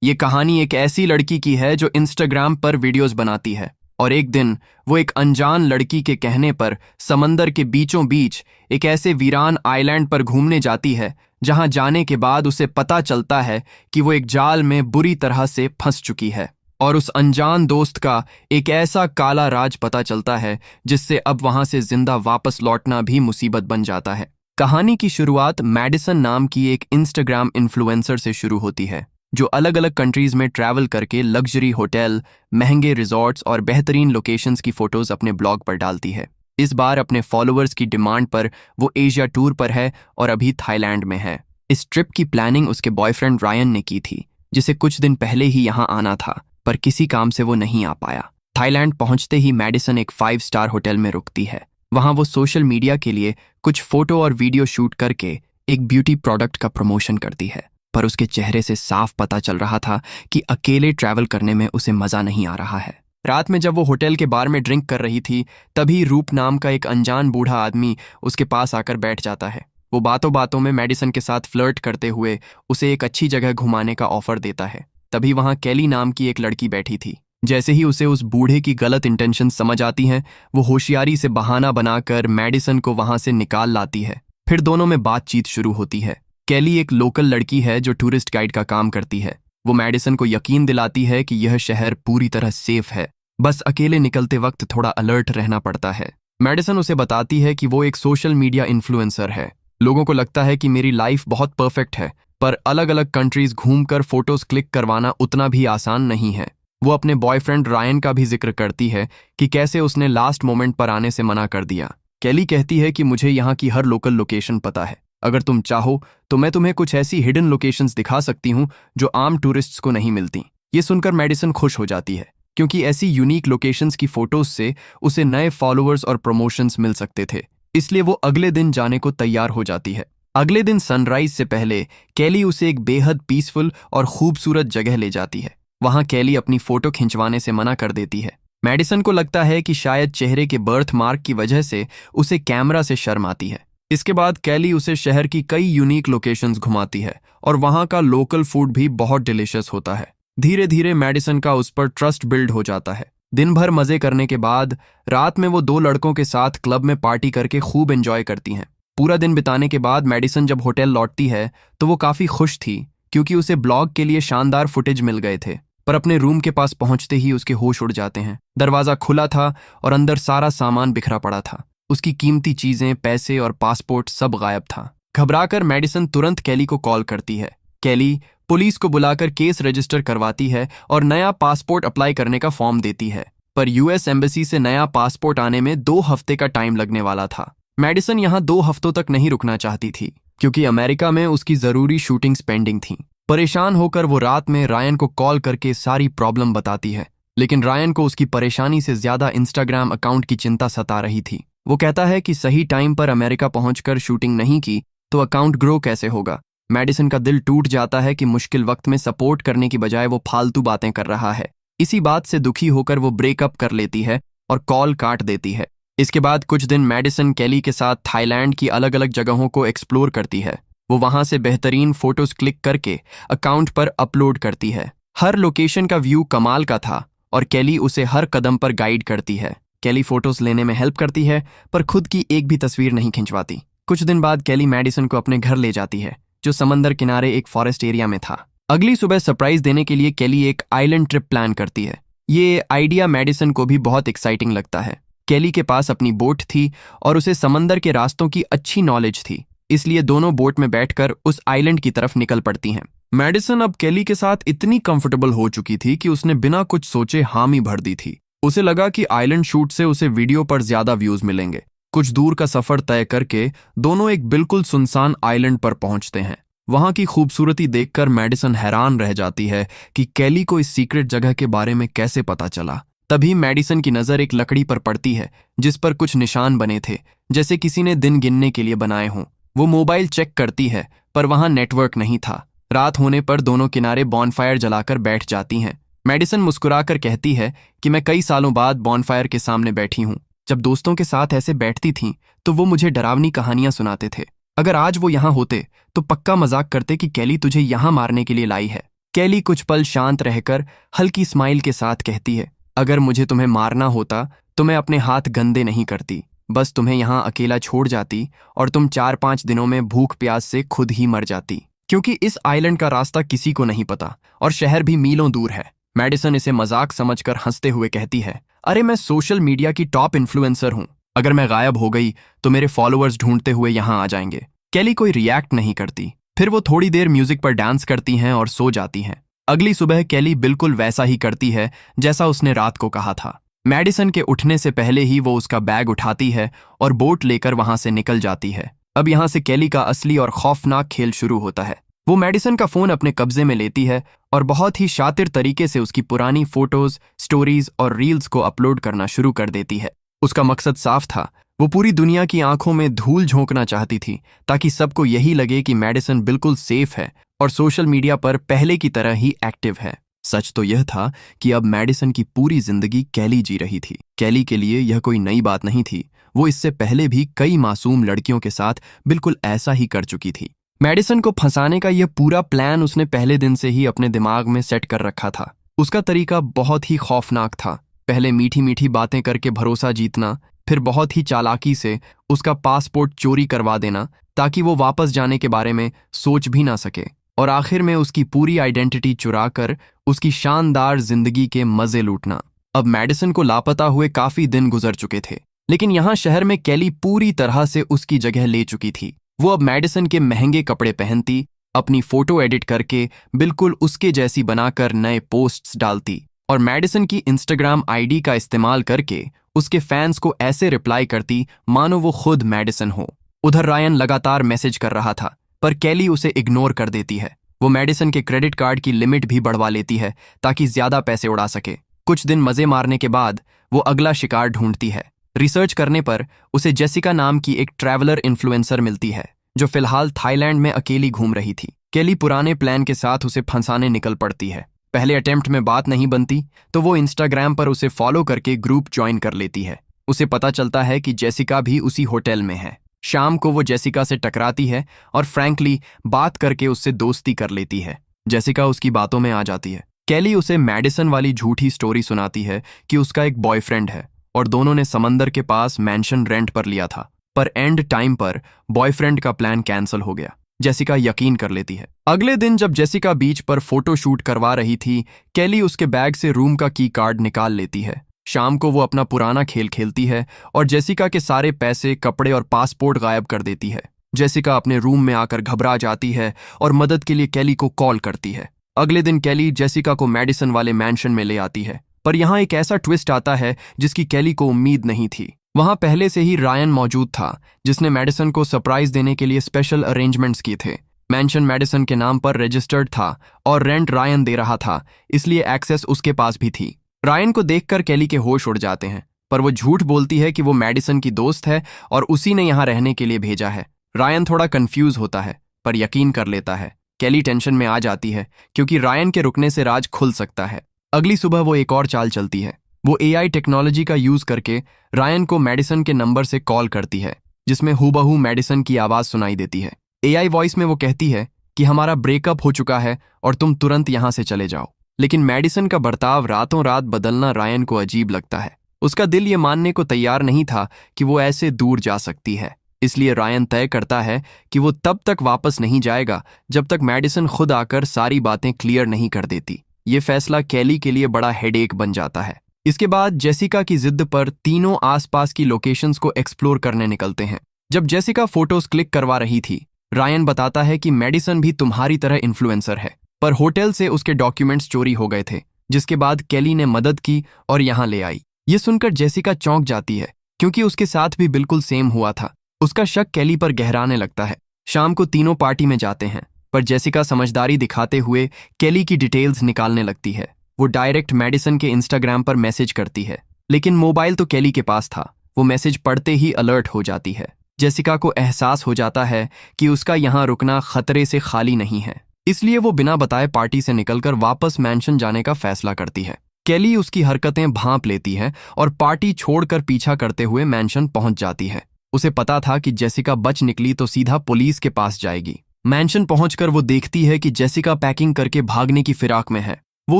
ये कहानी एक ऐसी लड़की की है जो इंस्टाग्राम पर वीडियोस बनाती है और एक दिन वो एक अनजान लड़की के कहने पर समंदर के बीचों बीच एक ऐसे वीरान आइलैंड पर घूमने जाती है जहां जाने के बाद उसे पता चलता है कि वो एक जाल में बुरी तरह से फंस चुकी है और उस अनजान दोस्त का एक ऐसा काला राज पता चलता है जिससे अब वहां से जिंदा वापस लौटना भी मुसीबत बन जाता है। कहानी की शुरुआत मैडिसन नाम की एक इंस्टाग्राम इन्फ्लुएंसर से शुरू होती है जो अलग अलग कंट्रीज में ट्रैवल करके लग्जरी होटल, महंगे रिजॉर्ट्स और बेहतरीन लोकेशंस की फोटोज अपने ब्लॉग पर डालती है। इस बार अपने फॉलोअर्स की डिमांड पर वो एशिया टूर पर है और अभी थाईलैंड में है। इस ट्रिप की प्लानिंग उसके बॉयफ्रेंड रायन ने की थी जिसे कुछ दिन पहले ही यहाँ आना था, पर किसी काम से वो नहीं आ पाया। थाईलैंड पहुंचते ही मैडिसन एक 5 स्टार होटल में रुकती है। वहां वो सोशल मीडिया के लिए कुछ फोटो और वीडियो शूट करके एक ब्यूटी प्रोडक्ट का प्रमोशन करती है, पर उसके चेहरे से साफ पता चल रहा था कि अकेले ट्रैवल करने में उसे मजा नहीं आ रहा है। रात में जब वो होटल के बार में ड्रिंक कर रही थी तभी रूप नाम का एक अनजान बूढ़ा आदमी उसके पास आकर बैठ जाता है। वो बातों बातों में मैडिसन के साथ फ्लर्ट करते हुए उसे एक अच्छी जगह घुमाने का ऑफर देता है। तभी वहां कैली नाम की एक लड़की बैठी थी। जैसे ही उसे उस बूढ़े की गलत इंटेंशन समझ आती हैं, वो होशियारी से बहाना बनाकर मैडिसन को वहां से निकाल लाती है। फिर दोनों में बातचीत शुरू होती है। कैली एक लोकल लड़की है जो टूरिस्ट गाइड का काम करती है। वो मैडिसन को यकीन दिलाती है कि यह शहर पूरी तरह सेफ है, बस अकेले निकलते वक्त थोड़ा अलर्ट रहना पड़ता है। मैडिसन उसे बताती है कि वो एक सोशल मीडिया इन्फ्लुएंसर है। लोगों को लगता है कि मेरी लाइफ बहुत परफेक्ट है, पर अलग अलग कंट्रीज घूमकर फोटोज क्लिक करवाना उतना भी आसान नहीं है। वो अपने बॉयफ्रेंड रायन का भी जिक्र करती है कि कैसे उसने लास्ट मोमेंट पर आने से मना कर दिया। कैली कहती है कि मुझे यहाँ की हर लोकल लोकेशन पता है, अगर तुम चाहो तो मैं तुम्हें कुछ ऐसी हिडन लोकेशंस दिखा सकती हूँ जो आम टूरिस्ट्स को नहीं मिलती। ये सुनकर मैडिसन खुश हो जाती है क्योंकि ऐसी यूनिक लोकेशंस की फोटोज से उसे नए फॉलोअर्स और प्रमोशंस मिल सकते थे। इसलिए वो अगले दिन जाने को तैयार हो जाती है। अगले दिन सनराइज से पहले कैली उसे एक बेहद पीसफुल और खूबसूरत जगह ले जाती है। वहां कैली अपनी फोटो खिंचवाने से मना कर देती है। मैडिसन को लगता है कि शायद चेहरे के बर्थ मार्क की वजह से उसे कैमरा से शर्म आती है। इसके बाद कैली उसे शहर की कई यूनिक लोकेशंस घुमाती है और वहां का लोकल फूड भी बहुत डिलीशियस होता है। धीरे धीरे मैडिसन का उस पर ट्रस्ट बिल्ड हो जाता है। दिन भर मजे करने के बाद रात में वो 2 लड़कों के साथ क्लब में पार्टी करके खूब एंजॉय करती हैं। पूरा दिन बिताने के बाद मैडिसन जब होटल लौटती है तो वो काफी खुश थी क्योंकि उसे ब्लॉग के लिए शानदार फुटेज मिल गए थे। पर अपने रूम के पास पहुंचते ही उसके होश उड़ जाते हैं। दरवाजा खुला था और अंदर सारा सामान बिखरा पड़ा था। उसकी कीमती चीजें, पैसे और पासपोर्ट सब गायब था। घबराकर मैडिसन तुरंत कैली को कॉल करती है। कैली पुलिस को बुलाकर केस रजिस्टर करवाती है और नया पासपोर्ट अप्लाई करने का फॉर्म देती है, पर यूएस एम्बेसी से नया पासपोर्ट आने में 2 हफ्ते का टाइम लगने वाला था। मैडिसन यहाँ 2 हफ्तों तक नहीं रुकना चाहती थी क्योंकि अमेरिका में उसकी जरूरी शूटिंग्स पेंडिंग थी। परेशान होकर वो रात में रायन को कॉल करके सारी प्रॉब्लम बताती है, लेकिन रायन को उसकी परेशानी से ज्यादा इंस्टाग्राम अकाउंट की चिंता सता रही थी। वो कहता है कि सही टाइम पर अमेरिका पहुंचकर शूटिंग नहीं की तो अकाउंट ग्रो कैसे होगा। मैडिसन का दिल टूट जाता है कि मुश्किल वक्त में सपोर्ट करने की बजाय वो फालतू बातें कर रहा है। इसी बात से दुखी होकर वो ब्रेकअप कर लेती है और कॉल काट देती है। इसके बाद कुछ दिन मैडिसन कैली के साथ थाईलैंड की अलग अलग जगहों को एक्सप्लोर करती है। वो वहां से बेहतरीन फोटोज क्लिक करके अकाउंट पर अपलोड करती है। हर लोकेशन का व्यू कमाल का था और कैली उसे हर कदम पर गाइड करती है। कैली फोटोज लेने में हेल्प करती है पर खुद की एक भी तस्वीर नहीं खिंचवाती। कुछ दिन बाद कैली मैडिसन को अपने घर ले जाती है जो समंदर किनारे एक फॉरेस्ट एरिया में था। अगली सुबह सरप्राइज देने के लिए कैली एक आइलैंड ट्रिप प्लान करती है। ये आइडिया मैडिसन को भी बहुत एक्साइटिंग लगता है। कैली के पास अपनी बोट थी और उसे समंदर के रास्तों की अच्छी नॉलेज थी, इसलिए दोनों बोट में बैठकर उस आइलैंड की तरफ निकल पड़ती हैं। मैडिसन अब कैली के साथ इतनी कंफर्टेबल हो चुकी थी कि उसने बिना कुछ सोचे हामी भर दी थी। उसे लगा कि आइलैंड शूट से उसे वीडियो पर ज्यादा व्यूज मिलेंगे। कुछ दूर का सफर तय करके दोनों एक बिल्कुल सुनसान आइलैंड पर पहुंचते हैं। वहां की खूबसूरती देखकर मैडिसन हैरान रह जाती है कि कैली को इस सीक्रेट जगह के बारे में कैसे पता चला। तभी मैडिसन की नजर एक लकड़ी पर पड़ती है जिस पर कुछ निशान बने थे, जैसे किसी ने दिन गिनने के लिए बनाए हों। वो मोबाइल चेक करती है पर वहां नेटवर्क नहीं था। रात होने पर दोनों किनारे बॉनफायर जलाकर बैठ जाती हैं। मैडिसन मुस्कुराकर कहती है कि मैं कई सालों बाद बॉनफायर के सामने बैठी हूँ। जब दोस्तों के साथ ऐसे बैठती थीं तो वो मुझे डरावनी कहानियां सुनाते थे। अगर आज वो यहाँ होते तो पक्का मजाक करते कि कैली तुझे यहाँ मारने के लिए लाई है। कैली कुछ पल शांत रहकर हल्की स्माइल के साथ कहती है, अगर मुझे तुम्हें मारना होता तो मैं अपने हाथ गंदे नहीं करती, बस तुम्हें यहाँ अकेला छोड़ जाती और तुम 4-5 दिनों में भूख प्यास से खुद ही मर जाती, क्योंकि इस आइलैंड का रास्ता किसी को नहीं पता और शहर भी मीलों दूर है। मैडिसन इसे मजाक समझकर हंसते हुए कहती है, अरे मैं सोशल मीडिया की टॉप इन्फ्लुएंसर हूँ, अगर मैं गायब हो गई तो मेरे फॉलोअर्स ढूंढते हुए यहाँ आ जाएंगे। कैली कोई रिएक्ट नहीं करती। फिर वो थोड़ी देर म्यूजिक पर डांस करती हैं और सो जाती हैं। अगली सुबह कैली बिल्कुल वैसा ही करती है जैसा उसने रात को कहा था। मैडिसन के उठने से पहले ही वो उसका बैग उठाती है और बोट लेकर वहां से निकल जाती है। अब यहाँ से कैली का असली और खौफनाक खेल शुरू होता है। वो मैडिसन का फोन अपने कब्जे में लेती है और बहुत ही शातिर तरीके से उसकी पुरानी फोटोज, स्टोरीज और रील्स को अपलोड करना शुरू कर देती है। उसका मकसद साफ था, वो पूरी दुनिया की आंखों में धूल झोंकना चाहती थी ताकि सबको यही लगे कि मैडिसन बिल्कुल सेफ है और सोशल मीडिया पर पहले की तरह ही एक्टिव है। सच तो यह था कि अब मैडिसन की पूरी जिंदगी कैली जी रही थी। कैली के लिए यह कोई नई बात नहीं थी, वो इससे पहले भी कई मासूम लड़कियों के साथ बिल्कुल ऐसा ही कर चुकी थी। मैडिसन को फंसाने का यह पूरा प्लान उसने पहले दिन से ही अपने दिमाग में सेट कर रखा था। उसका तरीका बहुत ही खौफनाक था। पहले मीठी मीठी बातें करके भरोसा जीतना, फिर बहुत ही चालाकी से उसका पासपोर्ट चोरी करवा देना ताकि वो वापस जाने के बारे में सोच भी ना सके, और आखिर में उसकी पूरी आइडेंटिटी चुरा कर उसकी शानदार जिंदगी के मजे लूटना। अब मैडिसन को लापता हुए काफी दिन गुजर चुके थे, लेकिन यहाँ शहर में कैली पूरी तरह से उसकी जगह ले चुकी थी। वो अब मैडिसन के महंगे कपड़े पहनती, अपनी फोटो एडिट करके बिल्कुल उसके जैसी बनाकर नए पोस्ट्स डालती और मैडिसन की इंस्टाग्राम आईडी का इस्तेमाल करके उसके फैंस को ऐसे रिप्लाई करती मानो वो खुद मैडिसन हो। उधर रायन लगातार मैसेज कर रहा था, पर कैली उसे इग्नोर कर देती है। वो मैडिसन के क्रेडिट कार्ड की लिमिट भी बढ़वा लेती है ताकि ज्यादा पैसे उड़ा सके। कुछ दिन मजे मारने के बाद वो अगला शिकार ढूंढती है। रिसर्च करने पर उसे जेसिका नाम की एक ट्रैवलर इन्फ्लुएंसर मिलती है जो फिलहाल थाईलैंड में अकेली घूम रही थी। कैली पुराने प्लान के साथ उसे फंसाने निकल पड़ती है। पहले अटेम्प्ट में बात नहीं बनती तो वो इंस्टाग्राम पर उसे फॉलो करके ग्रुप ज्वाइन कर लेती है। उसे पता चलता है कि जेसिका भी उसी होटल में है। शाम को वो जेसिका से टकराती है और फ्रैंकली बात करके उससे दोस्ती कर लेती है। जेसिका उसकी बातों में आ जाती है। कैली उसे मैडिसन वाली झूठी स्टोरी सुनाती है कि उसका एक बॉयफ्रेंड है और दोनों ने समंदर के पास मैंशन रेंट पर लिया था, पर एंड टाइम पर बॉयफ्रेंड का प्लान कैंसिल हो गया। जेसिका यकीन कर लेती है। अगले दिन जब जेसिका बीच पर फोटो शूट करवा रही थी, कैली उसके बैग से रूम का की कार्ड निकाल लेती है। शाम को वो अपना पुराना खेल खेलती है और जेसिका के सारे पैसे, कपड़े और पासपोर्ट गायब कर देती है। जेसिका अपने रूम में आकर घबरा जाती है और मदद के लिए कैली को कॉल करती है। अगले दिन कैली जेसिका को मैडिसन वाले मैंशन में ले आती है, पर यहाँ एक ऐसा ट्विस्ट आता है जिसकी कैली को उम्मीद नहीं थी। वहां पहले से ही रायन मौजूद था, जिसने मैडिसन को सरप्राइज देने के लिए स्पेशल अरेंजमेंट्स किए थे। मैंशन मैडिसन के नाम पर रजिस्टर्ड था और रेंट रायन दे रहा था, इसलिए एक्सेस उसके पास भी थी। रायन को देखकर कैली के होश उड़ जाते हैं, पर वो झूठ बोलती है कि वो मैडिसन की दोस्त है और उसी ने यहाँ रहने के लिए भेजा है। रायन थोड़ा कंफ्यूज होता है, पर यकीन कर लेता है। कैली टेंशन में आ जाती है क्योंकि रायन के रुकने से राज खुल सकता है। अगली सुबह वो एक और चाल चलती है। वो एआई टेक्नोलॉजी का यूज करके रायन को मैडिसन के नंबर से कॉल करती है, जिसमें हूबहू मैडिसन की आवाज सुनाई देती है। एआई वॉइस में वो कहती है कि हमारा ब्रेकअप हो चुका है और तुम तुरंत यहाँ से चले जाओ। लेकिन मैडिसन का बर्ताव रातों रात बदलना रायन को अजीब लगता है। उसका दिल ये मानने को तैयार नहीं था कि वो ऐसे दूर जा सकती है, इसलिए रायन तय करता है कि वो तब तक वापस नहीं जाएगा जब तक मैडिसन खुद आकर सारी बातें क्लियर नहीं कर देती। ये फैसला कैली के लिए बड़ा हेडेक बन जाता है। इसके बाद जेसिका की जिद पर तीनों आसपास की लोकेशंस को एक्सप्लोर करने निकलते हैं। जब जेसिका फोटोज क्लिक करवा रही थी, रायन बताता है कि मैडिसन भी तुम्हारी तरह इन्फ्लुएंसर है, पर होटल से उसके डॉक्यूमेंट्स चोरी हो गए थे, जिसके बाद कैली ने मदद की और यहाँ ले आई। ये सुनकर जेसिका चौंक जाती है क्योंकि उसके साथ भी बिल्कुल सेम हुआ था। उसका शक कैली पर गहराने लगता है। शाम को तीनों पार्टी में जाते हैं, पर जेसिका समझदारी दिखाते हुए कैली की डिटेल्स निकालने लगती है। वो डायरेक्ट मैडिसन के इंस्टाग्राम पर मैसेज करती है, लेकिन मोबाइल तो कैली के पास था। वो मैसेज पढ़ते ही अलर्ट हो जाती है। जेसिका को एहसास हो जाता है कि उसका यहाँ रुकना खतरे से खाली नहीं है, इसलिए वो बिना बताए पार्टी से निकलकर वापस मैंशन जाने का फैसला करती है। कैली उसकी हरकतें भांप लेती है और पार्टी छोड़कर पीछा करते हुए मैंशन पहुंच जाती है। उसे पता था कि जेसिका बच निकली तो सीधा पुलिस के पास जाएगी, मैंशन पहुंचकर वो देखती है कि जेसिका पैकिंग करके भागने की फिराक में है। वो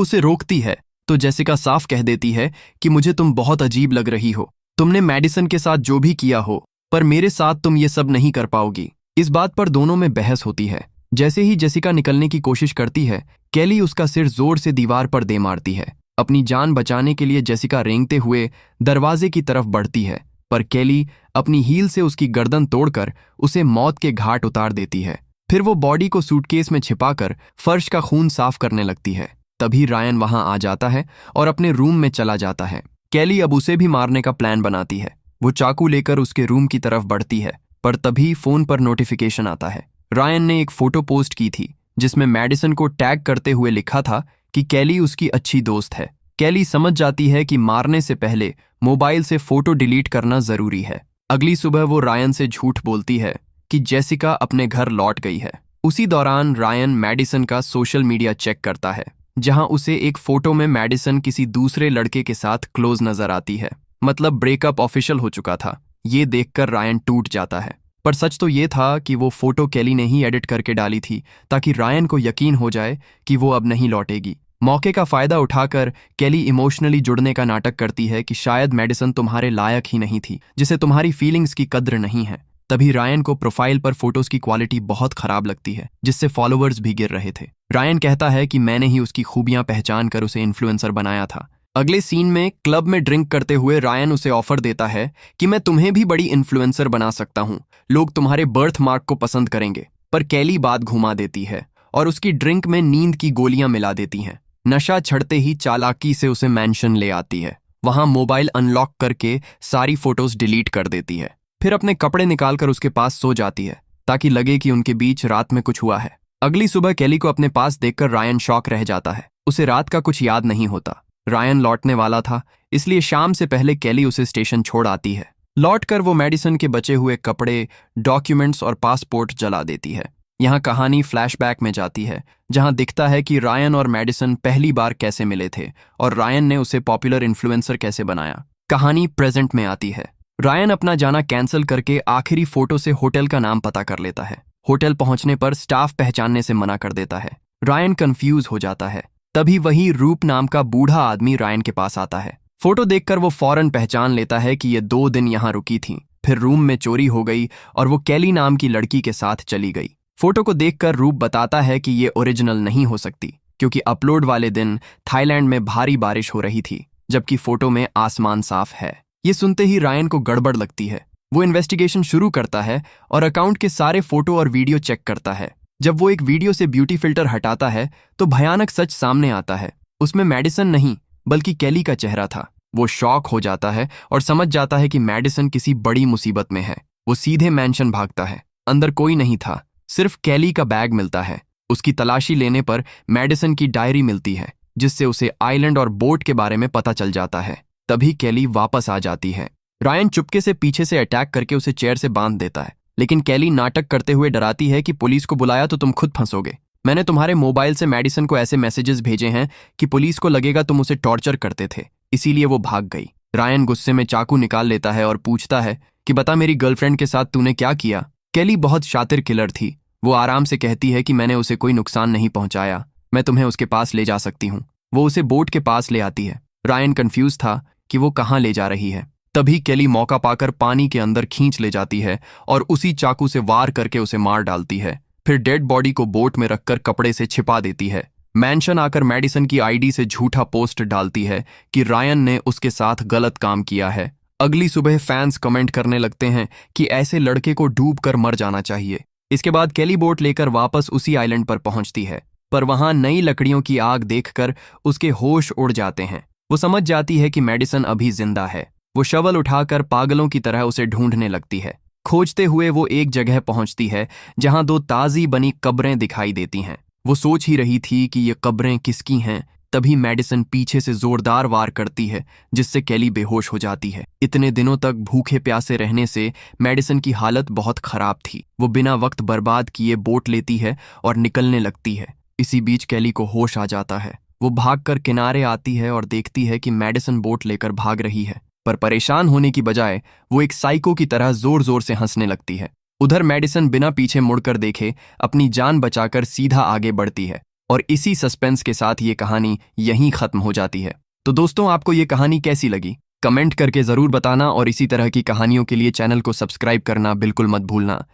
उसे रोकती है तो जेसिका साफ कह देती है कि मुझे तुम बहुत अजीब लग रही हो। तुमने मैडिसन के साथ जो भी किया हो, पर मेरे साथ तुम ये सब नहीं कर पाओगी। इस बात पर दोनों में बहस होती है। जैसे ही जेसिका निकलने की कोशिश करती है, केली उसका सिर जोर से दीवार पर दे मारती है। अपनी जान बचाने के लिए जेसिका रेंगते हुए दरवाजे की तरफ बढ़ती है, पर केली अपनी हील से उसकी गर्दन तोड़कर उसे मौत के घाट उतार देती है। फिर वो बॉडी को सूटकेस में छिपाकर फर्श का खून साफ करने लगती है। तभी रायन वहां आ जाता है और अपने रूम में चला जाता है। केली अब उसे भी मारने का प्लान बनाती है। वो चाकू लेकर उसके रूम की तरफ बढ़ती है, पर तभी फोन पर नोटिफिकेशन आता है। रायन ने एक फोटो पोस्ट की थी जिसमें मैडिसन को टैग करते हुए लिखा था कि केली उसकी अच्छी दोस्त है। केली समझ जाती है कि मारने से पहले मोबाइल से फोटो डिलीट करना जरूरी है। अगली सुबह वो रायन से झूठ बोलती है कि जेसिका अपने घर लौट गई है। उसी दौरान रायन मैडिसन का सोशल मीडिया चेक करता है, जहां उसे एक फोटो में मैडिसन किसी दूसरे लड़के के साथ क्लोज नजर आती है। मतलब ब्रेकअप ऑफिशियल हो चुका था। ये देखकर रायन टूट जाता है, पर सच तो ये था कि वो फोटो केली ने ही एडिट करके डाली थी ताकि रायन को यकीन हो जाए कि वो अब नहीं लौटेगी। मौके का फायदा उठाकर केली इमोशनली जुड़ने का नाटक करती है कि शायद मैडिसन तुम्हारे लायक ही नहीं थी, जिसे तुम्हारी फीलिंग्स की कद्र नहीं है। तभी रायन को प्रोफाइल पर फोटोज की क्वालिटी बहुत खराब लगती है, जिससे फॉलोअर्स भी गिर रहे थे। रायन कहता है कि मैंने ही उसकी खूबियां पहचान कर उसे इन्फ्लुएंसर बनाया था। अगले सीन में क्लब में ड्रिंक करते हुए रायन उसे ऑफर देता है कि मैं तुम्हें भी बड़ी इन्फ्लुएंसर बना सकता हूं, लोग तुम्हारे बर्थ मार्क को पसंद करेंगे। पर केली बात घुमा देती है और उसकी ड्रिंक में नींद की गोलियां मिला देती हैं। नशा चढ़ते ही चालाकी से उसे मैंशन ले आती है। वहां मोबाइल अनलॉक करके सारी फोटोज डिलीट कर देती है। फिर अपने कपड़े निकालकर उसके पास सो जाती है ताकि लगे कि उनके बीच रात में कुछ हुआ है। अगली सुबह केली को अपने पास देखकर रायन शॉक रह जाता है। उसे रात का कुछ याद नहीं होता। रायन लौटने वाला था, इसलिए शाम से पहले केली उसे स्टेशन छोड़ आती है। लौटकर वो मैडिसन के बचे हुए कपड़े, डॉक्यूमेंट्स और पासपोर्ट जला देती है। यहाँ कहानी फ्लैशबैक में जाती है, जहाँ दिखता है कि रायन और मैडिसन पहली बार कैसे मिले थे और रायन ने उसे पॉपुलर इन्फ्लुएंसर कैसे बनाया। कहानी प्रेजेंट में आती है। रायन अपना जाना कैंसिल करके आखिरी फोटो से होटल का नाम पता कर लेता है। होटल पहुंचने पर स्टाफ पहचानने से मना कर देता है। रायन कंफ्यूज हो जाता है। तभी वही रूप नाम का बूढ़ा आदमी रायन के पास आता है। फोटो देखकर वो फौरन पहचान लेता है कि ये 2 दिन यहाँ रुकी थी, फिर रूम में चोरी हो गई और वो केली नाम की लड़की के साथ चली गई। फोटो को देखकर रूप बताता है कि ये ओरिजिनल नहीं हो सकती, क्योंकि अपलोड वाले दिन थाईलैंड में भारी बारिश हो रही थी, जबकि फोटो में आसमान साफ है। ये सुनते ही रायन को गड़बड़ लगती है। वो इन्वेस्टिगेशन शुरू करता है और अकाउंट के सारे फोटो और वीडियो चेक करता है। जब वो एक वीडियो से ब्यूटी फिल्टर हटाता है तो भयानक सच सामने आता है। उसमें मैडिसन नहीं बल्कि केली का चेहरा था। वो शॉक हो जाता है और समझ जाता है कि मैडिसन किसी बड़ी मुसीबत में है। वो सीधे मैंशन भागता है। अंदर कोई नहीं था, सिर्फ केली का बैग मिलता है। उसकी तलाशी लेने पर मैडिसन की डायरी मिलती है, जिससे उसे आइलैंड और बोट के बारे में पता चल जाता है। तभी केली वापस आ जाती है। रायन चुपके से पीछे से अटैक करके उसे चेयर से बांध देता है, लेकिन केली नाटक करते हुए डराती है कि पुलिस को बुलाया तो तुम खुद फंसोगे। मैंने तुम्हारे मोबाइल से मैडिसन को ऐसे मैसेजेस भेजे हैं कि पुलिस को लगेगा तुम उसे टॉर्चर करते थे, इसीलिए वो भाग गई। रायन गुस्से में चाकू निकाल लेता है और पूछता है कि बता मेरी गर्लफ्रेंड के साथ तूने क्या किया। केली बहुत शातिर किलर थी। वो आराम से कहती है कि मैंने उसे कोई नुकसान नहीं पहुंचाया, मैं तुम्हें उसके पास ले जा सकती हूँ। वो उसे बोट के पास ले आती है। रायन कंफ्यूज था कि वो कहाँ ले जा रही है। तभी केली मौका पाकर पानी के अंदर खींच ले जाती है और उसी चाकू से वार करके उसे मार डालती है। फिर डेड बॉडी को बोट में रखकर कपड़े से छिपा देती है। मैंशन आकर मैडिसन की आईडी से झूठा पोस्ट डालती है कि रायन ने उसके साथ गलत काम किया है। अगली सुबह फैंस कमेंट करने लगते हैं कि ऐसे लड़के को डूब कर मर जाना चाहिए। इसके बाद केली बोट लेकर वापस उसी आइलैंड पर पहुंचती है, पर वहां नई लकड़ियों की आग देखकर उसके होश उड़ जाते हैं। वो समझ जाती है कि मैडिसन अभी जिंदा है। वो शवल उठाकर पागलों की तरह उसे ढूंढने लगती है। खोजते हुए वो एक जगह पहुंचती है जहां 2 ताजी बनी कब्रें दिखाई देती हैं। वो सोच ही रही थी कि ये कब्रें किसकी हैं, तभी मैडिसन पीछे से जोरदार वार करती है, जिससे केली बेहोश हो जाती है। इतने दिनों तक भूखे प्यासे रहने से मैडिसन की हालत बहुत खराब थी। वो बिना वक्त बर्बाद किए बोट लेती है और निकलने लगती है। इसी बीच केली को होश आ जाता है। वो भागकर किनारे आती है और देखती है कि मैडिसन बोट लेकर भाग रही है, पर परेशान होने की बजाय वो एक साइको की तरह जोर जोर से हंसने लगती है। उधर मेडिसन बिना पीछे मुड़कर देखे अपनी जान बचाकर सीधा आगे बढ़ती है और इसी सस्पेंस के साथ ये कहानी यहीं खत्म हो जाती है। तो दोस्तों, आपको ये कहानी कैसी लगी कमेंट करके जरूर बताना और इसी तरह की कहानियों के लिए चैनल को सब्सक्राइब करना बिल्कुल मत भूलना।